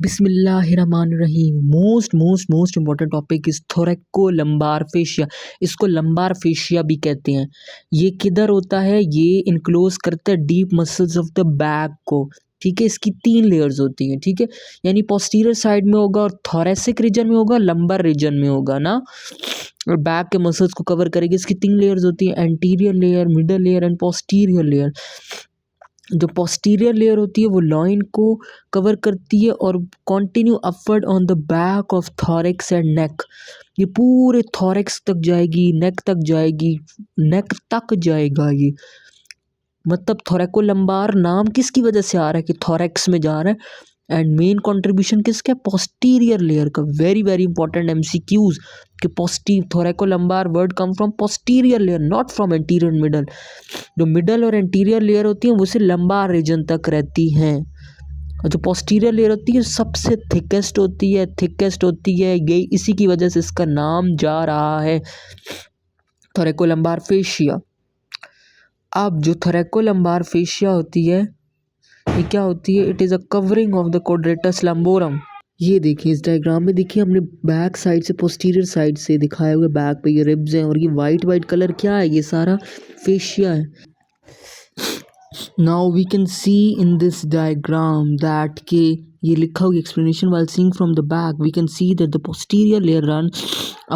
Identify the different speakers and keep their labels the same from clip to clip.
Speaker 1: बिस्मिल्लाहिर्रहमानिर्रहीम। Most important topic is thoracolumbar fascia. इसको lumbar fascia भी कहते हैं। ये किधर होता है? ये इनक्लोज करता है deep muscles of the back को। ठीक है, इसकी 3 लेयर्स होती हैं। ठीक है, यानी पोस्टीरियर साइड में होगा और थोरेसिक रीजन में होगा, लंबार रीजन में होगा ना, और बैक के मसल्स को कवर करेगी। इसकी 3 लेयर्स होती हैं, anterior layer, middle layer and posterior layer. जो पोस्टीरियर लेयर होती है वो लॉइन को कवर करती है और continue upward on the back of thorax and neck. ये पूरे थॉरेक्स तक जाएगी, नेक तक जाएगी, नेक तक जाएगा ये। मतलब थोरैकोलंबार नाम किसकी वजह से आ रहा है कि थॉरेक्स में जा रहा है, एंड मेन कंट्रीब्यूशन किसका? पोस्टीरियर लेयर का। वेरी वेरी इंपॉर्टेंट एमसीक्यूज कि thoracolumbar word come from posterior layer, not from anterior middle. जो मिडल और एंटीरियर लेयर होती है वो से लंबार रीजन तक रहती हैं, और जो पोस्टीरियर लेयर होती है सबसे थिकेस्ट होती है ये, इसी की वजह से इसका नाम जा रहा है थोरैकोलंबार फेशिया। अब जो थोरैकोलंबार फेशिया होती है ये क्या होती है? It is a covering of the quadratus lumborum. ये देखिए इस डायग्राम में, देखिए हमने बैक साइड से पोस्टीरियर साइड से दिखाए हुए बैक पे ये रिब्स हैं, और ये वाइट कलर क्या है? ये सारा फेशिया है। Now we can see in this diagram that के ये लिखा हुआ explanation while seeing from the back we can see that the posterior layer run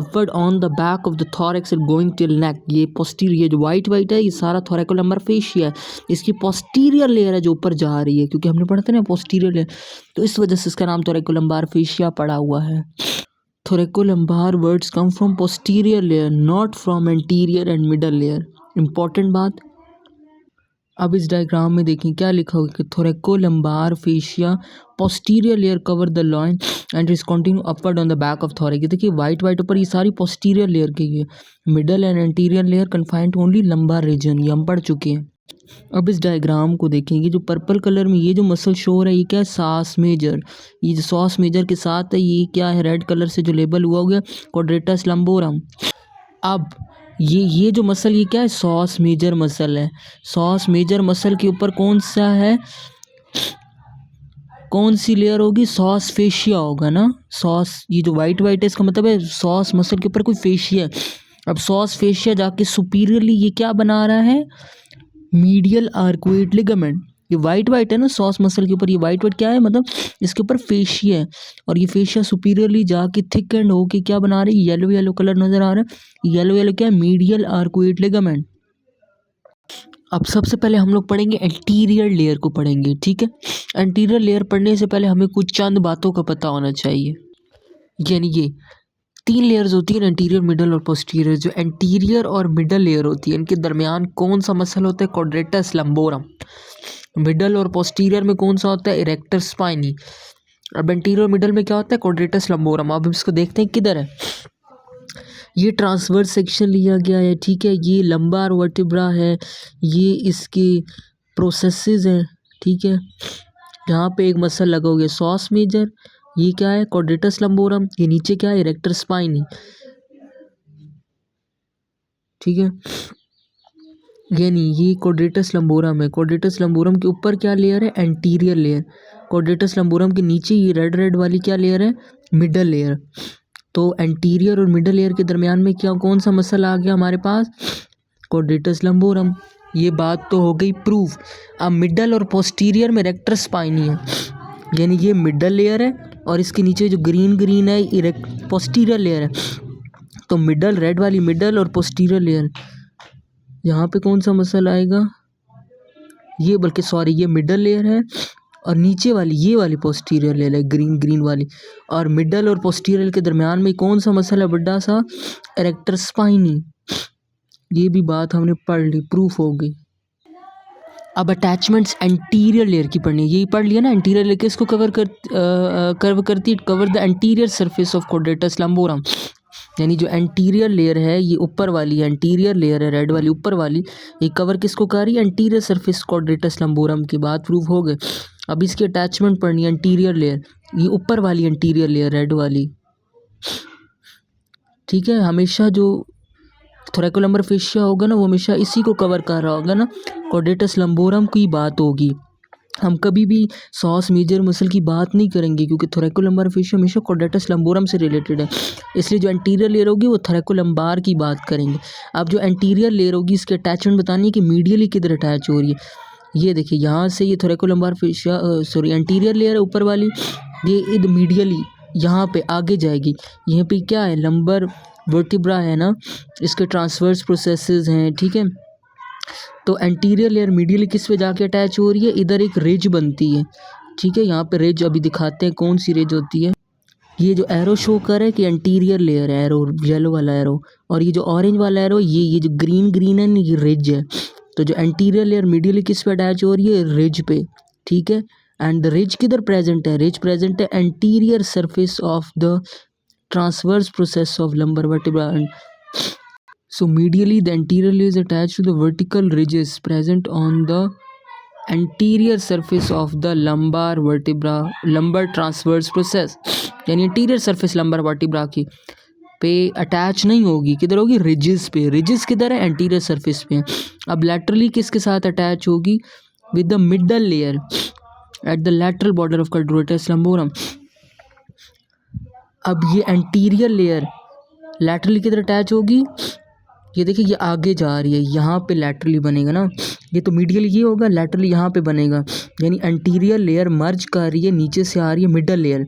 Speaker 1: upward on the back of the thorax and going till neck। ये posterior जो white है ये सारा thoracolumbar fascia है। इसकी posterior layer है जो ऊपर जा रही है, क्योंकि हमने पढ़ा था ना posterior layer, तो इस वजह से इसका नाम thoracolumbar fascia पड़ा हुआ है। thoracolumbar words come from posterior layer not from anterior and middle layer। important बात। अब इस डायग्राम में देखें क्या लिखा हुआ है कि thoracolumbar fascia posterior layer cover the loin and is continue upward on the back of thorax. देखिए वाइट ऊपर ये सारी पोस्टीरियर लेयर की है, middle and anterior layer confined only lumbar region, ये हम पढ़ चुके हैं। अब इस डायग्राम को देखेंगे, जो पर्पल कलर में ये जो मसल शो हो रहा है ये क्या है? Psoas major. ये जो सॉस मेजर के साथ है ये क्या है? रेड कलर से जो लेबल हुआ गया क्वाड्रेटस लंबोरम। अब ये जो मसल ये क्या है? सॉस मेजर मसल है। सॉस मेजर मसल के ऊपर कौन सा है, कौन सी लेयर होगी? सॉस फेशिया होगा ना। सॉस ये जो वाइट है इसका मतलब है सॉस मसल के ऊपर कोई फेशिया है। अब सॉस फेशिया जाके सुपीरियरली ये क्या बना रहा है? Medial arcuate ligament. ये वाइट है ना सॉस मसल के ऊपर, ये वाइट क्या है? मतलब इसके ऊपर फेशिया है, और ये फेशिया सुपीरियरली जाके थिक एंड होके क्या बना रही है? येलो कलर नजर आ रहा है। येलो क्या है? Medial arcuate ligament. अब सबसे पहले हम लोग पढ़ेंगे एंटीरियर लेयर को पढ़ेंगे। ठीक है, एंटीरियर लेयर पढ़ने से पहले हमें कुछ चंद बातों का पता होना चाहिए। यानी ये 3 लेयर्स होती है, एंटीरियर, मिडल और पोस्टीरियर। जो एंटीरियर और मिडल लेयर होती है इनके दरमियान कौन सा मसल होता है? Quadratus lumborum. मिडल और पोस्टीरियर में कौन सा होता है? Erector spinae. अब एंटीरियर मिडल में क्या होता है? Quadratus lumborum. अब इसको देखते हैं किधर है। ये ट्रांसवर्स सेक्शन लिया गया है। ठीक है, ये लंबार वर्टिब्रा है, ये इसके प्रोसेसेस हैं। ठीक है, यहाँ पे एक मसल लगा हुआ है सॉस मेजर। ये क्या है? Quadratus lumborum. ये नीचे क्या है? Erector spinae. ठीक है, यानी ये क्वाड्रेटस लंबोरम है। क्वाड्रेटस लंबोरम के ऊपर क्या लेयर है? Anterior layer. क्वाड्रेटस लंबोरम के नीचे ये रेड वाली क्या लेयर है? Middle layer. तो एंटीरियर और मिडल लेयर के दरमियान में क्या कौन सा मसल आ गया हमारे पास? Quadratus lumborum. ये बात तो हो गई प्रूफ। अब मिडल और पोस्टीरियर में इरेक्टर स्पाइनी है, यानी ये मिडल लेयर है और इसके नीचे जो ग्रीन है पोस्टीरियर लेयर है। तो मिडल रेड वाली मिडल और पोस्टीरियर लेयर, यहाँ पे कौन सा मसल आएगा? ये बल्कि सॉरी ये मिडल लेयर है, और नीचे वाली ये वाली पोस्टीरियर लेयर है ग्रीन वाली। और मिडल और पोस्टीरियर के दरमियान में कौन सा मसल है? बड़ा सा इरेक्टर स्पाइनी। ये भी बात हमने पढ़ ली, प्रूफ हो गई। अब अटैचमेंट्स एंटीरियर लेयर की पढ़नी है। यही पढ़ लिया ना, एंटीरियर लेयर किसको कवर करती है? Cover the anterior surface of quadratus lumborum. यानी जो एंटीरियर लेयर है ये ऊपर वाली एंटीरियर लेयर है, रेड वाली ऊपर वाली, ये कवर किसको कर रही है? एंटीरियर सरफेस क्वाड्रेटस लंबोरम की बात प्रूफ हो गए। अब इसकी अटैचमेंट पढ़नी है एंटीरियर लेयर, ये ऊपर वाली एंटीरियर लेयर रेड वाली। ठीक है, हमेशा जो थोरैकोलंबार फेशिया होगा ना वो हमेशा इसी को कवर कर रहा होगा ना, क्वाड्रेटस लंबोरम की बात होगी। हम कभी भी सॉस मेजर मसल की बात नहीं करेंगे क्योंकि थोरैकोलम्बार फेशिया हमेशा क्वाड्रेटस लंबोरम से रिलेटेड है, इसलिए जो एंटीरियर लेयर होगी वो थोरैकोलम्बार की बात करेंगे। अब जो एंटीरियर लेयर होगी इसके अटैचमेंट बतानी है कि मीडियली किधर अटैच हो रही है। ये देखिए यहाँ से ये थोरैकोलम्बार फेशिया सॉरी एंटीरियर लेयर है ऊपर वाली, ये इध मीडियली यहाँ पे आगे जाएगी। यहाँ पे क्या है, लंबर वर्टिब्रा है ना, इसके ट्रांसवर्स प्रोसेसेस हैं, ठीक है। तो एंटीरियर लेयर मीडियली किस पे जाके अटैच हो रही है, इधर एक रिज बनती है, ठीक है। यहाँ पे रिज अभी दिखाते हैं कौन सी रिज होती है। ये जो एरो शो कर है कि एंटीरियर लेयर है, एरो येलो वाला एरो, और ये जो ऑरेंज वाला एरो ये जो ग्रीन ग्रीन है ना, ये रिज है। तो जो एंटीरियर लेयर मीडियली किस पे अटैच हो रही है, रिज पे, ठीक है। एंड द रिज किधर प्रेजेंट है, रिज प्रेजेंट है anterior surface of the transverse process of lumbar vertebra. So medially the anterior layer is attached to the vertical ridges present on the anterior surface of the lumbar vertebra, lumbar transverse process। यानी anterior surface lumbar vertebra की पे attach नहीं होगी, किधर होगी, ridges पे। Ridges किधर है, एंटीरियर सरफेस पे। अब लैटरली किसके साथ अटैच होगी, with the middle layer at the lateral border of quadratus lumborum. अब ये एंटीरियर लेयर लैटरली किधर अटैच होगी, ये देखिए ये आगे जा रही है, यहाँ पे लैटरली बनेगा ना, ये तो मीडियल ये होगा, लैटरली यहाँ पे बनेगा। यानी एंटीरियर लेयर मर्ज कर रही है, नीचे से आ रही है middle layer.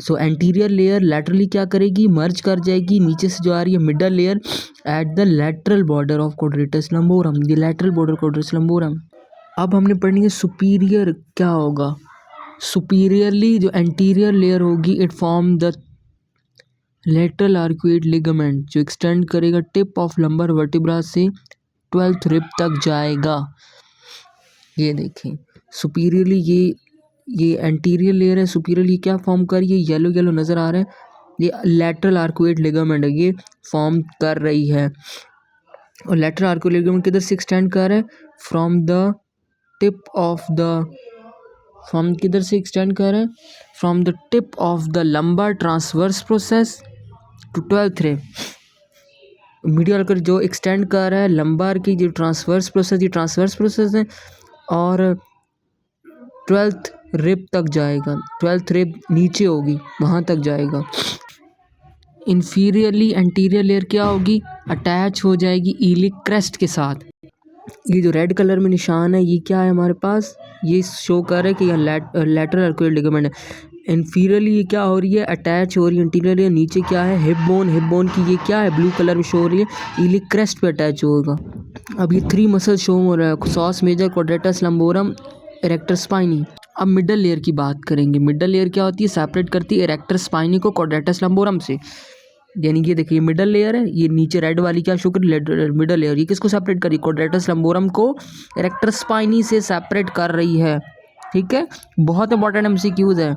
Speaker 1: So anterior layer laterally क्या करेगी, मर्ज कर जाएगी, नीचे से जो आ रही है middle layer at the lateral border of quadratus lumborum, ये लैटरल बॉर्डर क्वाड्रेटस लंबोरम। अब हमने पढ़नी है सुपीरियर क्या होगा। सुपीरियरली जो एंटीरियर लेयर होगी it form the lateral arcuate ligament जो एक्सटेंड करेगा टिप ऑफ लंबर वर्टिब्रा से 12th रिब तक जाएगा। ये देखें सुपीरियरली ये एंटीरियर लेयर है, सुपीरियरली क्या फॉर्म कर, ये येलो येलो नज़र आ रहा है, ये लेटरल आर्कुएट लिगामेंट है, ये फॉर्म कर रही है। और लेटरल आर्कुएट लिगामेंट किधर से एक्सटेंड कर रहा है, from the tip of the, from किधर से एक्सटेंड कर रहा है, from the tip of the lumbar transverse process to 12th rib. Medial कर जो एक्सटेंड कर रहा है लंबार की जो ट्रांसवर्स प्रोसेस, ये ट्रांसवर्स प्रोसेस है और 12th रिब तक जाएगा, 12th रिब नीचे होगी वहाँ तक जाएगा। इन्फीरियरली एंटीरियर लेयर क्या होगी, अटैच हो जाएगी ईलिक क्रेस्ट के साथ। ये जो रेड कलर में निशान है ये क्या है हमारे पास, ये शो कर रहा है कि यह लैटरल आर्कुएट लिगामेंट है। इन्फीरियरली ये क्या हो रही है, अटैच हो रही है एंटीरियर लेयर। नीचे क्या है, हिप बोन की ये क्या है, ब्लू कलर में शो हो रही है, ईलिक क्रेस्ट पे अटैच होगा। अब ये 3 मसल शो हो रहा है, psoas major, quadratus lumborum, erector spinae. अब मिडल लेयर की बात करेंगे। मिडल लेयर क्या होती है, सेपरेट करती है इरेक्टर स्पाइनी को क्वाड्रेटस लंबोरम से। यानी ये देखिए मिडल लेयर है, ये नीचे रेड वाली क्या शो कर, मिडल लेयर, ये किसको सेपरेट कर रही है, क्वाड्रेटस लंबोरम को इरेक्टर स्पाइनी से सेपरेट कर रही है, ठीक है। बहुत इंपॉर्टेंट एमसीक्यूज है।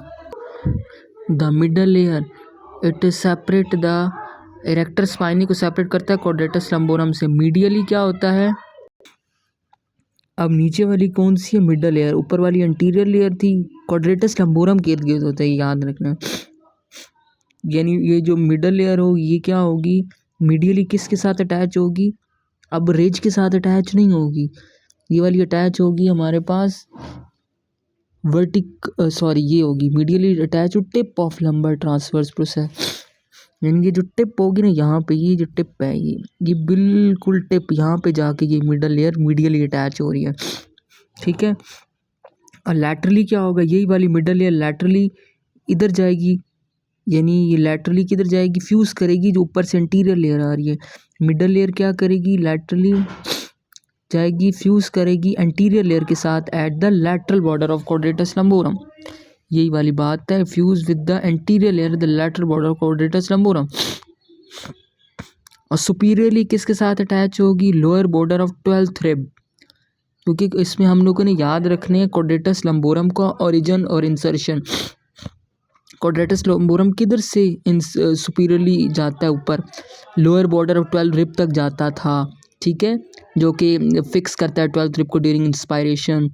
Speaker 1: The middle layer it separate the erector spinae को सेपरेट करता है क्वाड्रेटस लंबोरम से। मीडियली क्या होता है, अब नीचे वाली कौन सी है, मिडल लेयर, ऊपर वाली एंटीरियर लेयर थी, क्वाड्रेटस लंबोरम के इर्द गिर्द होता है, याद रखना। यानी ये जो मिडल लेयर हो ये क्या होगी, मीडियली किसके साथ अटैच होगी, अब रिज के साथ अटैच नहीं होगी, ये वाली अटैच होगी हमारे पास ये होगी medially attach to tip of lumbar transverse process. यानी ये जो टिप होगी ना यहाँ पे, ये जो टिप है ये बिल्कुल टिप यहाँ पे जाके ये मिडल लेयर मीडियली अटैच हो रही है, ठीक है। और लैटरली क्या होगा, यही वाली मिडल लेयर लैटरली इधर जाएगी, यानी ये लैटरली किधर जाएगी, फ्यूज़ करेगी जो ऊपर से एंटीरियर लेयर आ रही है। मिडल लेयर क्या करेगी, लैटरली जाएगी, फ्यूज़ करेगी एंटीरियर लेयर के साथ at the lateral border of quadratus lumborum. यही वाली बात है, fuse with the anterior layer the lateral border of quadratus lumborum. और सुपीरियरली किसके साथ अटैच होगी, lower border of 12th rib, क्योंकि इसमें हम लोगों ने याद रखने हैं क्वाड्रेटस लंबोरम का ओरिजिन और इंसर्शन। क्वाड्रेटस लंबोरम किधर से सुपीरियरली जाता है, ऊपर lower border of 12th rib तक जाता था, ठीक है, जो कि फिक्स करता है 12th रिब को ड्यूरिंग इंस्पायरेशन।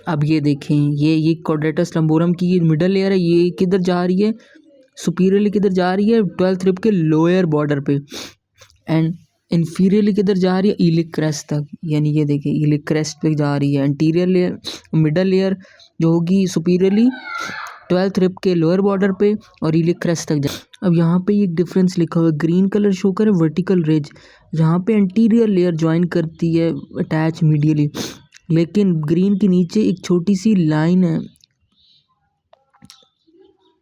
Speaker 1: अब ये देखें ये क्वाड्रेटस लंबोरम की ये मिडल लेयर है, ये किधर जा रही है, सुपीरियरली किधर जा रही है, 12th रिब के लोअर बॉर्डर पे। एंड इन्फीरियरली किधर जा रही है, इलिक क्रेस्ट तक, यानी ये देखिए इलिक क्रेस्ट पे जा रही है। एंटीरियर लेयर, मिडल लेयर जो होगी सुपीरियरली 12th रिब के लोअर बॉर्डर पे और इलिक क्रेस्ट तक जा। अब यहाँ पे एक डिफरेंस लिखा हुआ है, ग्रीन कलर शो करे वर्टिकल रिज, जहाँ पे एंटीरियर लेयर ज्वाइन करती है अटैच मीडियली, लेकिन ग्रीन के नीचे एक छोटी सी लाइन है,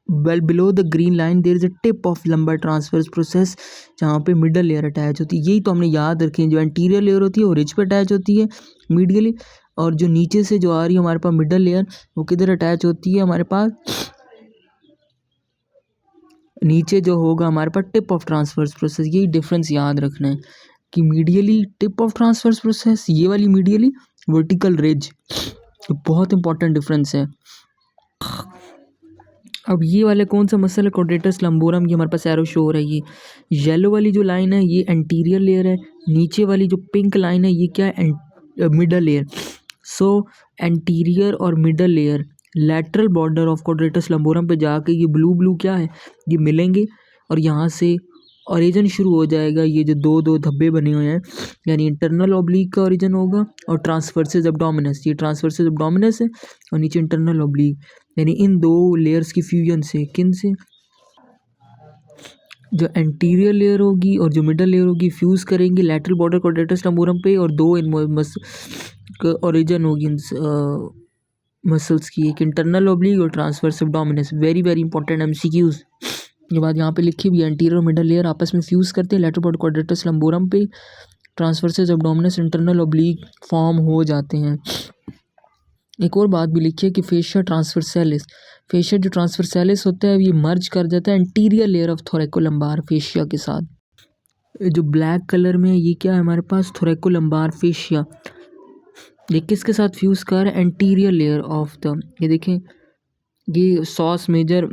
Speaker 1: well below the green line there is a tip of lumbar transverse process जहाँ पे मिडल लेयर अटैच होती है। यही तो हमने याद रखें, जो एंटीरियर लेयर होती है वो रिज पे अटैच होती है मीडियली, और जो नीचे से जो आ रही है हमारे पास मिडल लेयर वो किधर अटैच होती है हमारे पास, नीचे जो होगा हमारे पास टिप ऑफ ट्रांसवर्स प्रोसेस। यही डिफरेंस याद रखना है कि medially tip of transverse process, ये वाली मीडियली वर्टिकल रिज, बहुत इंपॉर्टेंट डिफरेंस है। अब ये वाले कौन सा मसल है, क्वाड्रेटस लंबोरम, ये हमारे पास एरो शो हो रही है। येलो वाली जो लाइन है ये एंटीरियर लेयर है, नीचे वाली जो पिंक लाइन है ये क्या है, मिडल लेयर। सो एंटीरियर और middle layer lateral border of quadratus lumborum पे जाके ये ब्लू ब्लू क्या है, ये मिलेंगे और यहाँ से ओरिजिन शुरू हो जाएगा। ये जो दो दो धब्बे बने हुए हैं, यानी इंटरनल ऑब्लिक का ओरिजिन होगा और ट्रांसवर्सेस एब्डोमिनस, ये ट्रांसवर्सेस एब्डोमिनस है और नीचे इंटरनल ऑब्लिक, यानी इन दो लेयर्स की फ्यूजन से, किन से, जो एंटीरियर लेयर होगी और जो मिडल लेयर होगी फ्यूज़ करेंगी लैटरल बॉर्डर क्वाड्रेटस लंबोरम पे, और दो इन ओरिजिन होगी इन मसल्स की, एक इंटरनल ऑब्लिक और transverse abdominis. Very very important MCQs. ये बात यहाँ पे लिखी भी है, एंटीरियर और मिडल लेयर आपस में फ्यूज़ करते हैं लैटरल बॉर्डर क्वाड्रेटस लंबोरम पे, transverses abdominis internal oblique form हो जाते हैं। एक और बात भी लिखी है कि फेशिया ट्रांसवर्सैलिस, फेशिया जो ट्रांसवर्सैलिस होता है ये मर्ज कर जाता है एंटीरियर लेयर ऑफ थोरैकोलम्बार फेशिया के साथ। जो ब्लैक कलर में ये क्या है हमारे पास, थोरैकोलम्बार फेशिया, ये किसके साथ फ्यूज़ कर रहा है, एंटीरियर लेयर ऑफ द, ये देखें ये सॉस मेजर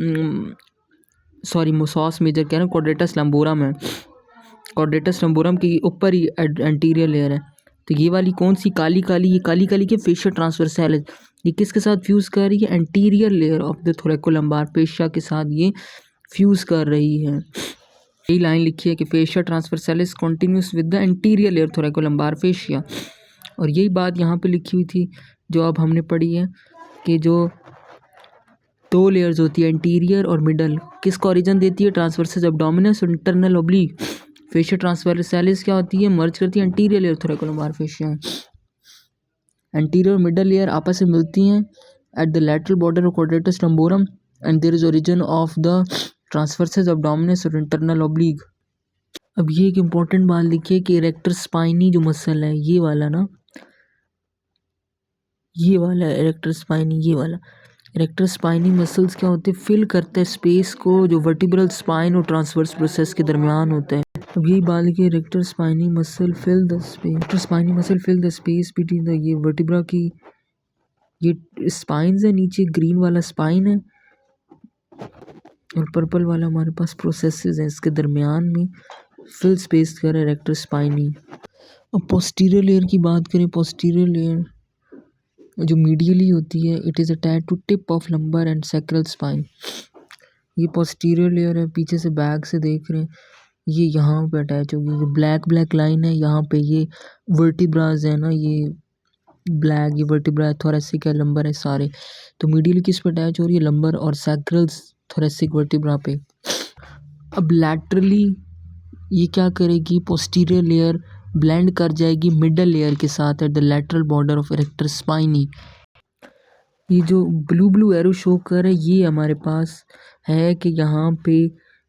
Speaker 1: कह रहे हैं, क्वाड्रेटस लंबोरम है, क्वाड्रेटस लंबोरम के ऊपर ही एंटीरियर लेयर है। तो ये वाली कौन सी काली काली, ये काली काली के फेशिया ट्रांसवर्सैलिस, ये किसके साथ फ्यूज़ कर रही है, anterior layer of the thoracolumbar fascia के साथ ये फ्यूज़ कर रही है। यही लाइन लिखी है कि fascia transversalis continuous with the anterior layer thoracolumbar fascia. और यही बात यहाँ पे लिखी हुई थी जो अब हमने पढ़ी है कि जो दो लेयर्स होती है एंटीरियर और मिडल, किसका ओरिजिन देती है, ट्रांसवर्सेस एब्डोमिनस और इंटरनल ऑब्लिक। फेशिया ट्रांसवर्सैलिस क्या होती है, मर्ज करती है anterior layer thoracolumbar fascia. Anterior और मिडल लेयर आपस में मिलती हैं at the lateral border of quadratus lumborum and there is origin of the transversus abdominis और इंटरनल ऑब्लिक। अब ये एक इम्पॉर्टेंट बात लिखिए कि इरेक्टर स्पाइनी जो मसल है, ये वाला ना, ये वाला इरेक्टर स्पाइनी, ये वाला इरेक्टर स्पाइनी मसल्स क्या होते हैं, फिल करते हैं स्पेस को जो वर्टिब्रल स्पाइन और ट्रांसवर्स प्रोसेस के दरमियान होता है। अब यही बात लिखिए, erector spinae muscle fill the space, erector spinae muscle fill the space between the, ये वर्टिब्रा की ये स्पाइन्स है, नीचे ग्रीन वाला स्पाइन है और पर्पल वाला हमारे पास प्रोसेसेस हैं, इसके दरमियान में फिल स्पेस कर इरेक्टर स्पाइनी। अब पोस्टीरियर लेयर की बात करें, पोस्टीरियर लेयर जो मीडियली होती है, it is attach to tip of lumbar and sacral spine. ये पोस्टीरियर लेयर है, पीछे से बैक से देख रहे हैं, ये यहाँ पे अटैच होगी, ये ब्लैक ब्लैक लाइन है यहाँ पे, ये वर्टिब्राज है ना, ये ब्लैक, ये वर्टिब्रा थोरेसिक है, लंबर है सारे। तो मीडियली किस पे अटैच हो रही है, लंबर और सैक्रल्स थोरेसिक वर्टिब्रा पे। अब लैटरली ये क्या करेगी, पोस्टीरियर लेयर ब्लेंड कर जाएगी मिडल लेयर के साथ at the lateral border of erector spinae. ये जो ब्लू ब्लू एरो शो कर रहा है ये हमारे पास है कि यहाँ पे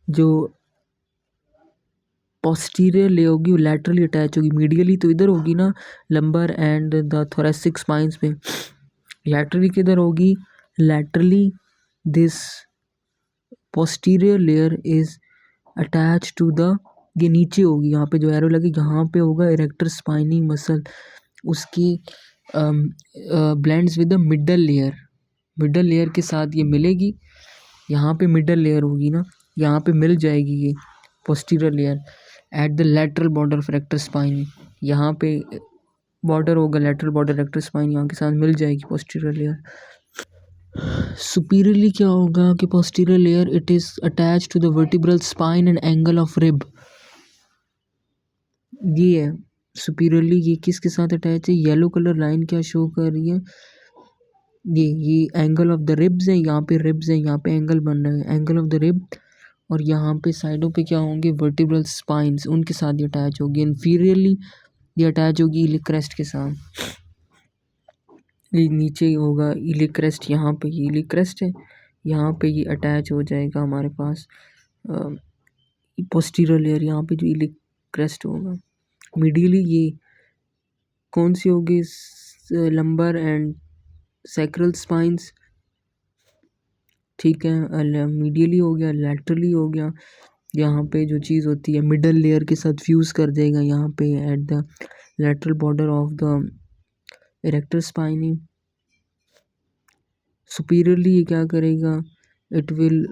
Speaker 1: जो पोस्टीरियर लेयर होगी वो लैटरली अटैच होगी, मीडियली तो इधर होगी ना lumbar and the thoracic spines पे, लैटरली किधर होगी, laterally this posterior layer is attach to the, ये नीचे होगी, यहाँ पे जो एरो लगे यहाँ पे होगा इरेक्टर स्पाइनी मसल, उसकी blends with the middle layer, middle layer के साथ ये मिलेगी, यहाँ पे मिडल लेयर होगी ना, यहाँ पे मिल जाएगी ये posterior layer at the lateral border of erector spinae, यहाँ पे बॉर्डर होगा लैटरल बॉर्डर इरेक्टर स्पाइन, यहाँ के साथ मिल जाएगी पोस्टीरियर लेयर। सुपीरियरली क्या होगा कि posterior layer it is attach to the vertebral spine and angle of rib, ये है सुपीरियरली, ये किसके साथ अटैच है, येलो कलर लाइन क्या शो कर रही है, ये एंगल ऑफ द रिब्स है, यहाँ पे रिब्स है, यहाँ पे एंगल बन रहा है, एंगल ऑफ द रिब। और यहाँ पे साइडों पे क्या होंगे, वर्टिब्रल स्पाइंस, उनके साथ ये अटैच होगी। इन्फीरियरली ये अटैच होगी इलिक क्रेस्ट के साथ। ये नीचे होगा इलिक क्रेस्ट, यहाँ पे ये इलिक क्रेस्ट है, यहाँ पे ये अटैच हो जाएगा हमारे पास पोस्टीरियर लेयर, यहाँ पे जो इलिक क्रेस्ट होगा। मीडियली ये कौन सी होगी, लंबर एंड सैक्रल स्पाइंस, ठीक है। मीडियली हो गया, लैटरली हो गया, यहाँ पे जो चीज़ होती है मिडल लेयर के साथ फ्यूज़ कर देगा यहाँ पे at the lateral border of the erector spinae. Superiorly ये क्या करेगा, it will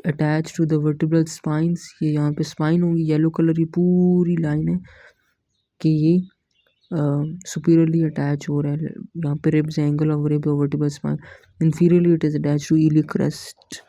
Speaker 1: attach to the vertebral spines, ये यहाँ पे स्पाइन होगी, येलो कलर की पूरी लाइन है कि ये सुपीरियरली अटैच हो रहा है, यहाँ पे ribs angle of rib vertebral spine. Inferiorly it is attach to iliac crest.